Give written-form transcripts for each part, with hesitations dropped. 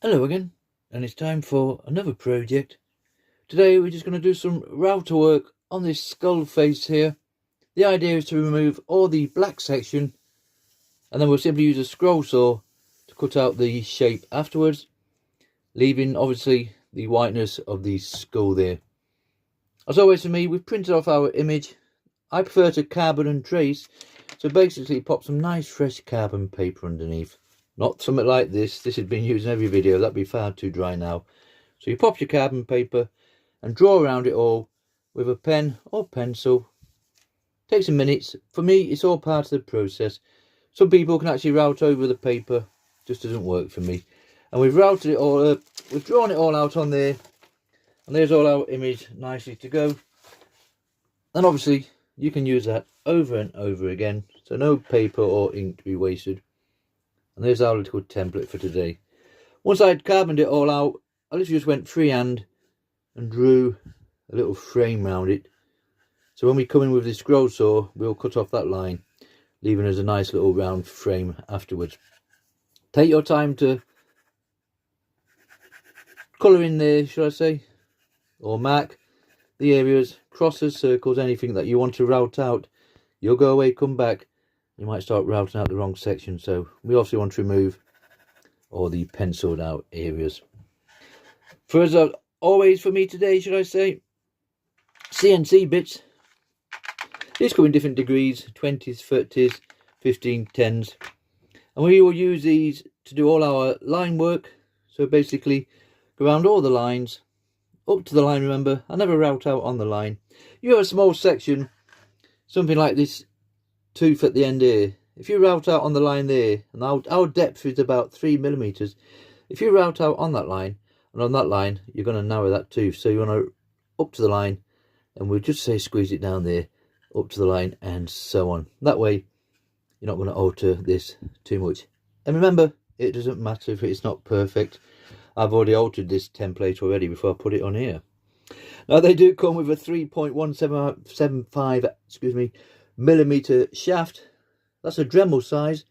Hello again, and it's time for another project. Today we're just going to do some router work on this skull face here. The idea is to remove all the black section, and then we'll simply use a scroll saw to cut out the shape afterwards, leaving obviously the whiteness of the skull there. As always for me, we've printed off our image. I prefer to carbon and trace, so basically pop some nice fresh carbon paper underneath. Not something like this. This has been used in every video. That'd be far too dry now. So you pop your carbon paper and draw around it all with a pen or pencil. Takes some minutes. For me, it's all part of the process. Some people can actually route over the paper. Just doesn't work for me. And we've routed it all up. We've drawn it all out on there. And there's all our image nicely to go. And obviously, you can use that over and over again. So no paper or ink to be wasted. And there's our little template for today. Once I'd carboned it all out, I literally just went freehand and drew a little frame around it. So when we come in with this scroll saw, we'll cut off that line, leaving us a nice little round frame afterwards. Take your time to colour in there, should I say, or mark the areas, crosses, circles, anything that you want to route out. You'll go away, come back, you might start routing out the wrong section. So we obviously want to remove all the penciled out areas. For us, always for me today, should I say, CNC bits. These come in different degrees, 20s, 30s, 15, 10s. And we will use these to do all our line work. So basically, go around all the lines, up to the line, remember, I never route out on the line. You have a small section, something like this tooth at the end here. If you route out on the line there, and our depth is about 3mm. If you route out on that line, and on that line, you're going to narrow that tooth. So you want to up to the line, and we'll just say squeeze it down there, up to the line, and so on. That way, you're not going to alter this too much. And remember, it doesn't matter if it's not perfect. I've already altered this template already before I put it on here. Now they do come with a 3.175 millimeter shaft. That's a Dremel size.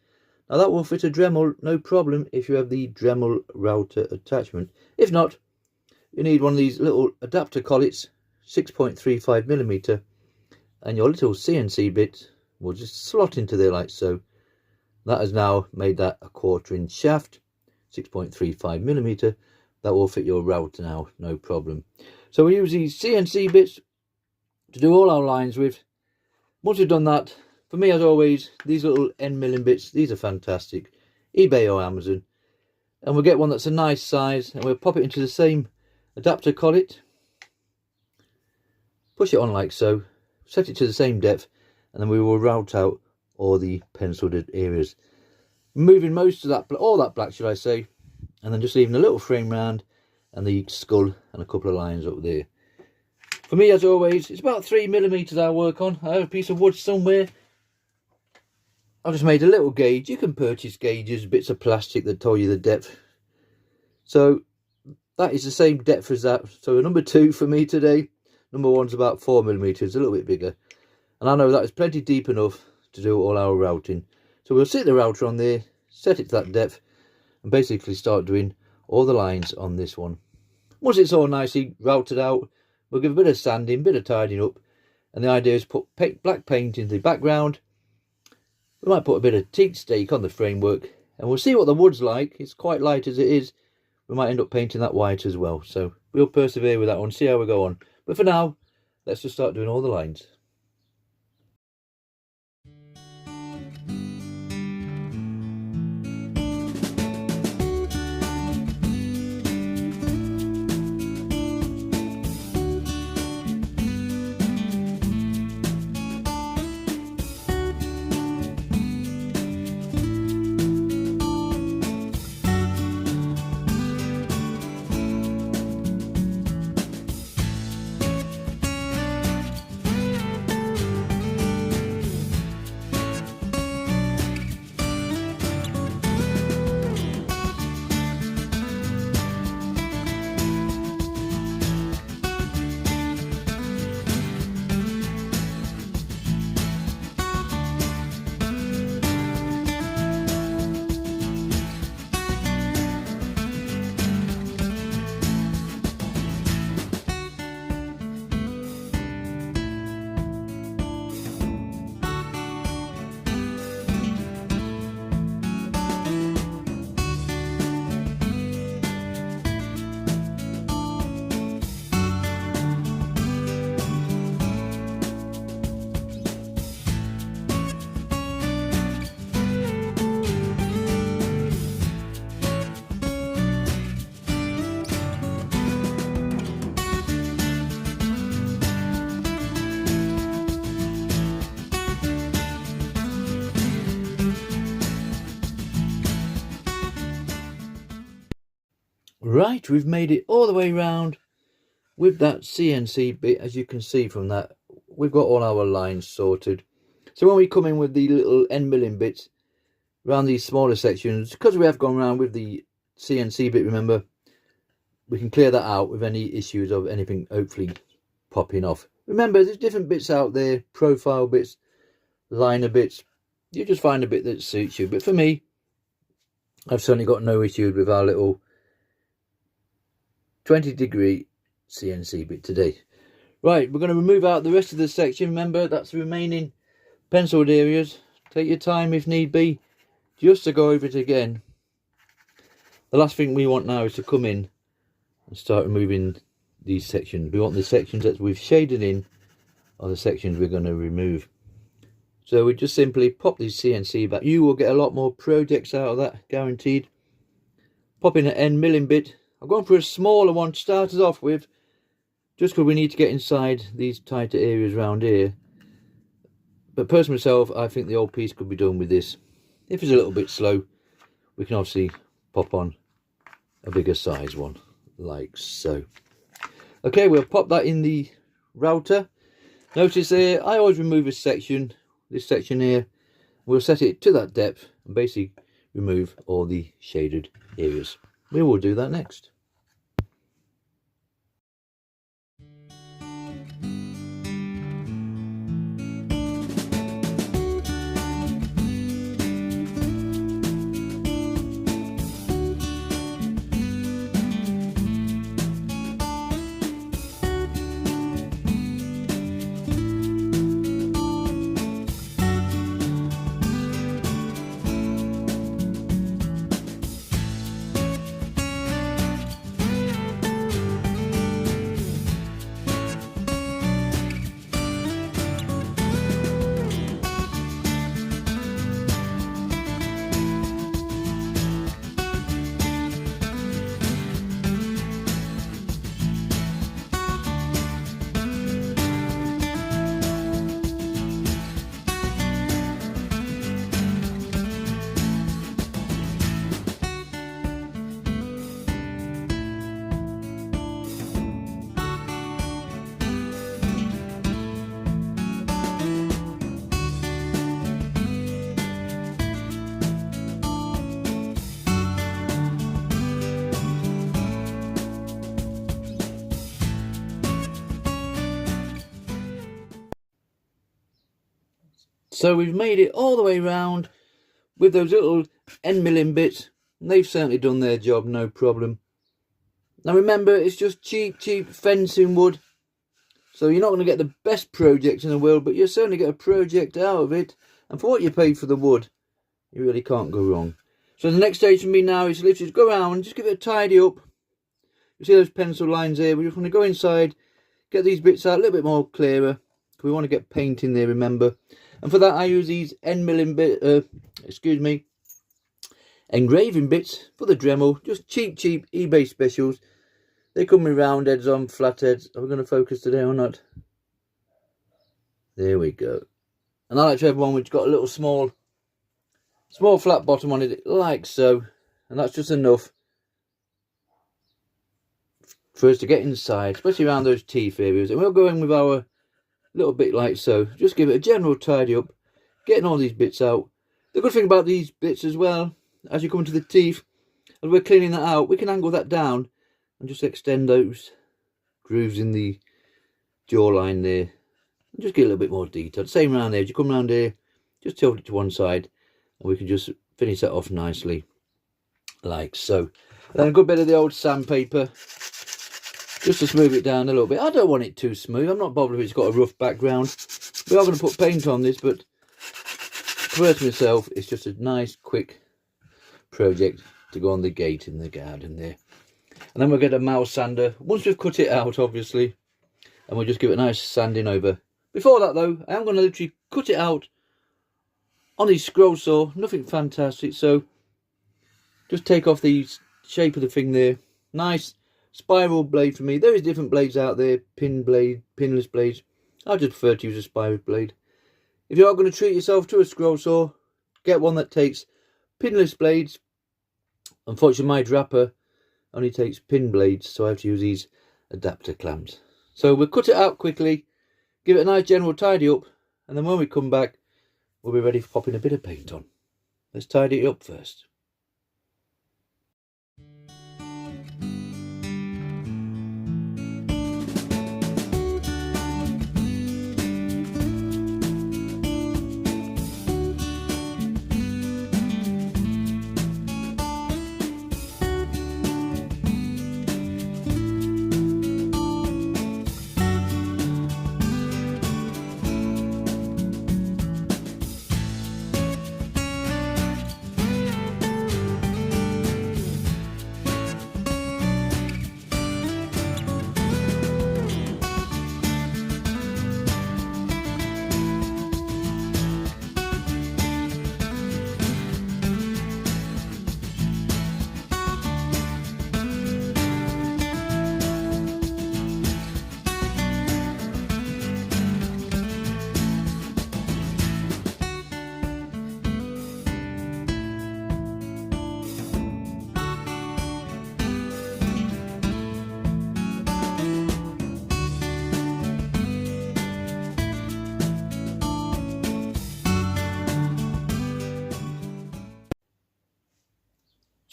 Now that will fit a Dremel no problem if you have the Dremel router attachment. If not, you need one of these little adapter collets, 6.35mm, and your little CNC bit will just slot into there like so. That has now made that a 1/4 inch shaft, 6.35mm. That will fit your router now, no problem. So we use these CNC bits to do all our lines with. Once we've done that, for me as always, these little end milling bits, these are fantastic. eBay or Amazon. And we'll get one that's a nice size, and we'll pop it into the same adapter collet. Push it on like so, set it to the same depth, and then we will route out all the penciled areas. Removing most of that, all that black, should I say, and then just leaving a little frame round and the skull and a couple of lines up there. For me, as always, it's about 3mm I work on. I have a piece of wood somewhere. I've just made a little gauge. You can purchase gauges, bits of plastic that tell you the depth. So that is the same depth as that. So number 2 for me today. Number 1's about 4mm, a little bit bigger. And I know that is plenty deep enough to do all our routing. So we'll sit the router on there, set it to that depth, and basically start doing all the lines on this one. Once it's all nicely routed out, we'll give a bit of sanding, bit of tidying up, and the idea is put black paint in the background. We might put a bit of teak stake on the framework, and we'll see what the wood's like. It's quite light as it is. We might end up painting that white as well, so we'll persevere with that one, see how we go on. But for now, let's just start doing all the lines. Right, we've made it all the way round with that CNC bit. As you can see from that, we've got all our lines sorted. So when we come in with the little end milling bits around these smaller sections, because we have gone around with the CNC bit, remember, we can clear that out with any issues of anything hopefully popping off. Remember, there's different bits out there, profile bits, liner bits. You just find a bit that suits you. But for me, I've certainly got no issues with our little 20-degree CNC bit today. Right, we're going to remove out the rest of the section. Remember, that's the remaining penciled areas. Take your time if need be, just to go over it again. The last thing we want now is to come in and start removing these sections. We want the sections that we've shaded in are the sections we're going to remove. So we just simply pop these CNC back. You will get a lot more projects out of that, guaranteed. Pop in an end milling bit. I've gone for a smaller one to start us off with, just because we need to get inside these tighter areas around here. But personally myself, I think the old piece could be done with this. If it's a little bit slow, we can obviously pop on a bigger size one, like so. Okay, we'll pop that in the router. Notice there, I always remove a section, this section here. We'll set it to that depth and basically remove all the shaded areas. We will do that next. So we've made it all the way round with those little end milling bits. And they've certainly done their job, no problem. Now remember, it's just cheap fencing wood. So you're not going to get the best project in the world, but you'll certainly get a project out of it. And for what you pay for the wood, you really can't go wrong. So the next stage for me now is literally just go around, just give it a tidy up. You see those pencil lines there? We're just going to go inside, get these bits out a little bit more clearer. We want to get paint in there, remember. And for that I use these end milling engraving bits for the Dremel. Just cheap eBay specials. They come with round heads on, flat heads. Are we going to focus today or not? There we go. And I like to have one which got a little small flat bottom on it, like so. And that's just enough for us to get inside, especially around those teeth areas. And we'll go in with our little bit like so. Just give it a general tidy up, getting all these bits out. The good thing about these bits as well, as you come into the teeth, as we're cleaning that out, we can angle that down and just extend those grooves in the jawline there. And just get a little bit more detail. Same around there. As you come around here, just tilt it to one side and we can just finish that off nicely, like so. And then a good bit of the old sandpaper, just to smooth it down a little bit. I don't want it too smooth. I'm not bothered if it's got a rough background. We are going to put paint on this, but for myself, it's just a nice, quick project to go on the gate in the garden there. And then we'll get a mouse sander, once we've cut it out, obviously, and we'll just give it a nice sanding over. Before that, though, I am going to literally cut it out on the scroll saw. Nothing fantastic, so just take off the shape of the thing there. Nice spiral blade for me. There is different blades out there, pin blade, pinless blades. I just prefer to use a spiral blade. If you are going to treat yourself to a scroll saw, get one that takes pinless blades. Unfortunately, my Drapper only takes pin blades, so I have to use these adapter clamps. So we'll cut it out quickly, give it a nice general tidy up, and then when we come back we'll be ready for popping a bit of paint on. Let's tidy it up first.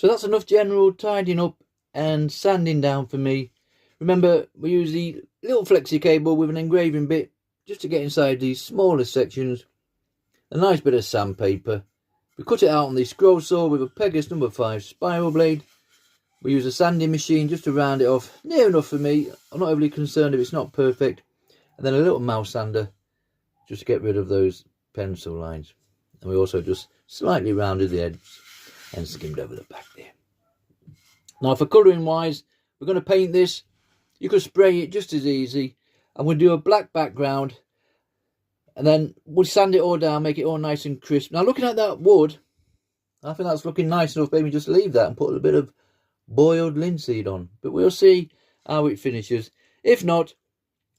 So that's enough general tidying up and sanding down for me. Remember, we use the little flexi cable with an engraving bit just to get inside these smaller sections. A nice bit of sandpaper. We cut it out on the scroll saw with a Pegas number 5 spiral blade. We use a sanding machine just to round it off, near enough for me. I'm not overly concerned if it's not perfect. And then a little mouse sander just to get rid of those pencil lines. And we also just slightly rounded the edges and skimmed over the back there. Now for colouring wise, we're going to paint this. You could spray it just as easy, and we'll do a black background, and then we'll sand it all down, make it all nice and crisp. Now looking at that wood, I think that's looking nice enough. Maybe just leave that and put a bit of boiled linseed on, but we'll see how it finishes. If not,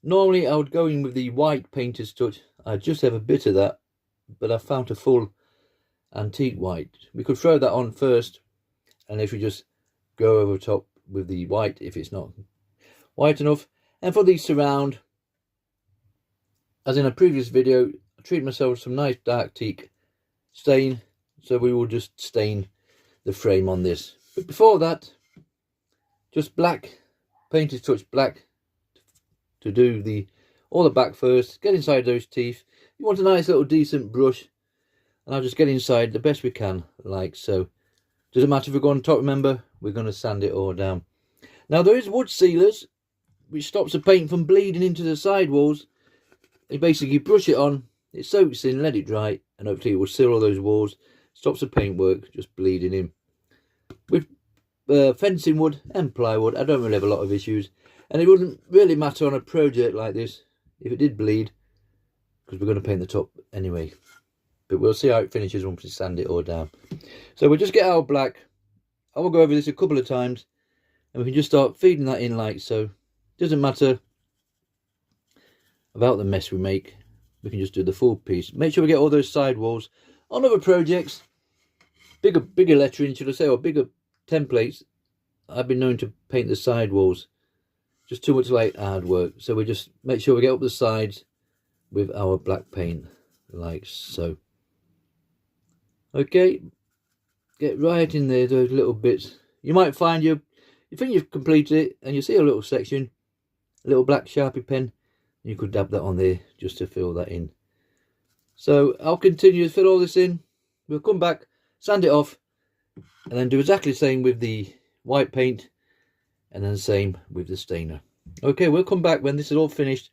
normally I would go in with the white painter's touch. I just have a bit of that, but I found a full antique white. We could throw that on first, and if we just go over top with the white if it's not white enough. And for the surround, as in a previous video, I treat myself to some nice dark teak stain, so we will just stain the frame on this. But before that, just black, painter's touch black to do all the back first. Get inside those teeth. You want a nice little decent brush, and I'll just get inside the best we can, like so. Doesn't matter if we go on top, remember, we're going to sand it all down. Now there is wood sealers, which stops the paint from bleeding into the sidewalls. You basically brush it on, it soaks in, let it dry, and hopefully it will seal all those walls. Stops the paintwork just bleeding in. With fencing wood and plywood, I don't really have a lot of issues. And it wouldn't really matter on a project like this if it did bleed, because we're going to paint the top anyway. But we'll see how it finishes once we sand it all down. So we'll just get our black. I will go over this a couple of times, and we can just start feeding that in like so. Doesn't matter about the mess we make. We can just do the full piece. Make sure we get all those side walls. On other projects, bigger lettering, should I say, or bigger templates, I've been known to paint the side walls. Just too much like hard work. So we just make sure we get up the sides with our black paint like so. Okay, get right in there, those little bits. You might find you think you've completed it, and you see a little section, a little black Sharpie pen, and you could dab that on there just to fill that in. So I'll continue to fill all this in. We'll come back, sand it off, and then do exactly the same with the white paint, and then the same with the stainer. Okay, we'll come back when this is all finished,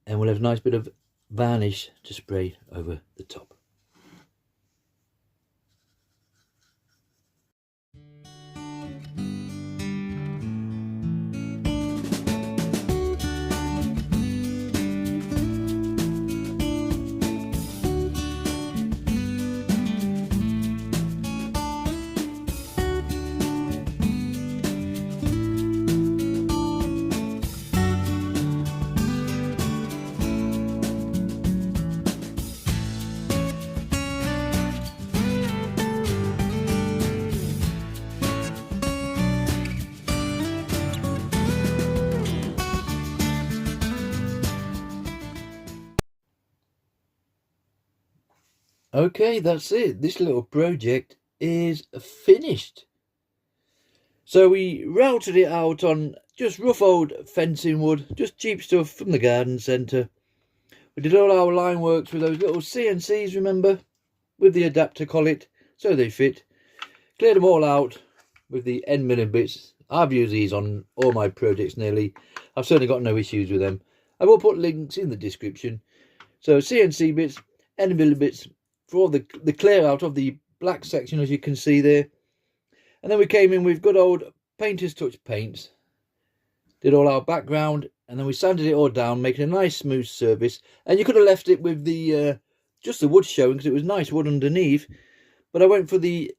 and we'll have a nice bit of varnish to spray over the top. Okay, that's it. This little project is finished. So we routed it out on just rough old fencing wood, just cheap stuff from the garden centre. We did all our line works with those little CNCs, remember, with the adapter collet, so they fit. Cleared them all out with the end milling bits. I've used these on all my projects nearly. I've certainly got no issues with them. I will put links in the description. So CNC bits, end milling bits for all the clear out of the black section, as you can see there. And then we came in with good old painter's touch paints. Did all our background, and then we sanded it all down, making a nice smooth surface. And you could have left it with the just the wood showing, because it was nice wood underneath. But I went for the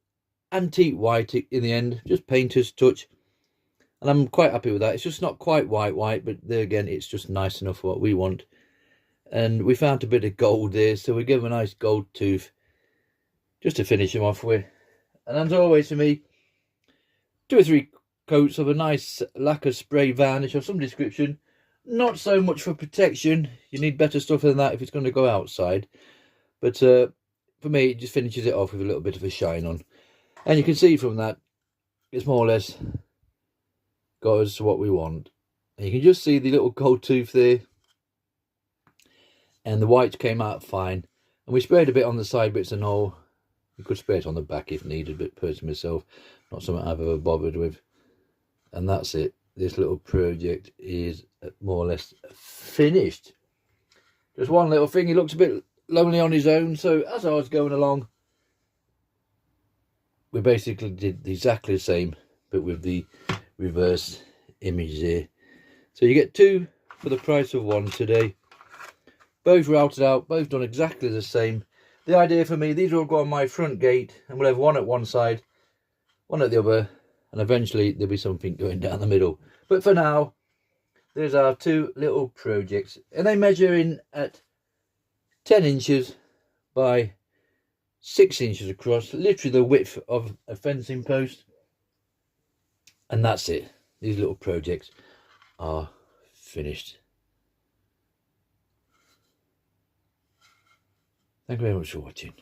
antique white in the end, just painter's touch. And I'm quite happy with that. It's just not quite white, but there again, it's just nice enough for what we want. And we found a bit of gold there, so we gave them a nice gold tooth just to finish them off with. And as always for me, 2 or 3 coats of a nice lacquer spray varnish of some description. Not so much for protection. You need better stuff than that if it's going to go outside. But for me, it just finishes it off with a little bit of a shine on. And you can see from that, it's more or less got us what we want. And you can just see the little gold tooth there. And the white came out fine. And we sprayed a bit on the side bits and all. You could spray it on the back if needed, but personally myself, not something I've ever bothered with. And that's it. This little project is more or less finished. Just one little thing. He looks a bit lonely on his own. So as I was going along, we basically did exactly the same, but with the reverse image there. So you get 2 for the price of 1 today. Both routed out, both done exactly the same. The idea for me, these will go on my front gate, and we'll have one at one side, one at the other, and eventually there'll be something going down the middle. But for now, there's our 2 little projects, and they measure in at 10 inches by 6 inches across, literally the width of a fencing post. And that's it. These little projects are finished. Thank you very much for watching.